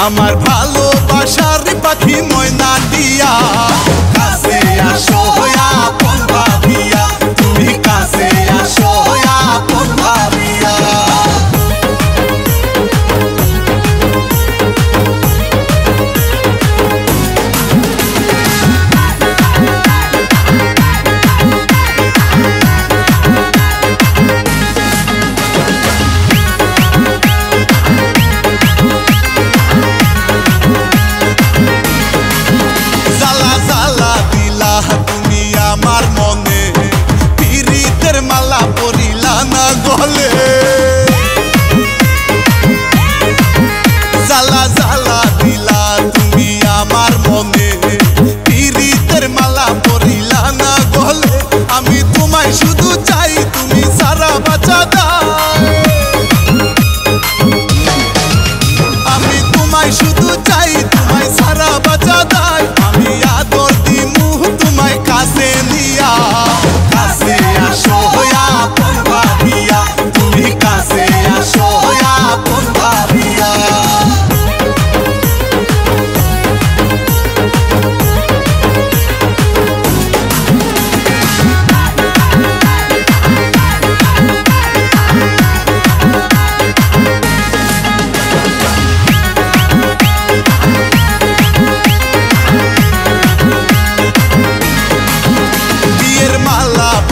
আমার ভালোবাসার পাখি ময়না দিয়া কাছে আসো আপন ভাবিয়া তুমি কাছে আসো আপন ভাবিয়া আমার মনে পিরিতের মালা পরিলা না গলে জ্বালা জ্বালা দিলা তুমি আমার মনে পিরিতের মালা পরিলা না গলে আমি তোমায় শুধু চাই তুমি সারা বাঁচা দাও আমি তোমায় শুধু চাই তোমায় সারা বাঁচা দাও আমি আদর দিমু তোমায় কাছে নিয়া কাছে আসো আপন ভাবিয়া তুমি কাছে আসো আপন ভাবিয়া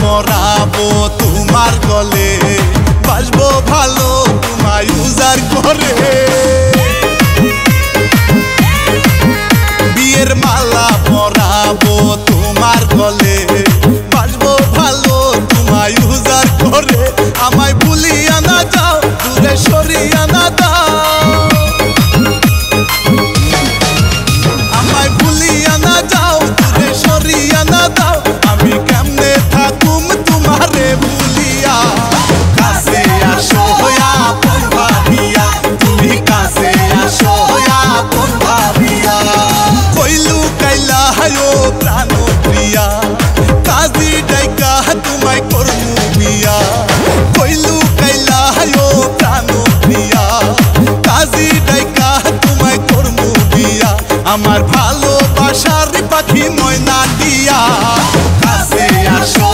পরাবো তোমার গলে বাসবো ভালো তোমায় উজার করে বিয়ের মালা পরাবো তোমার গলে বাসবো ভালো তোমায় উজার করে আমায় ভুলিয়া না যাও দূরে সরিয়া না দাও আমায় ভুলিয়া না যাও দূরে সরিয়া না দাও আমি কেমনে থাকুম তোমারে ভুলিয়া কাছে আসো আপন ভাবিয়া তুমি কাছে আসো আপন ভাবিয়া কইলু কাইলা হায়ো প্রাণ প্রিয়া কাজী ডাইকা তোমায় করমু বিয়া কইলু কাইলা হায়ো প্রাণ প্রিয়া কাজী ডাইকা তোমায় করমু বিয়া আমার ভালোবাসার পাখি ময়না দিয়া কাছে আসো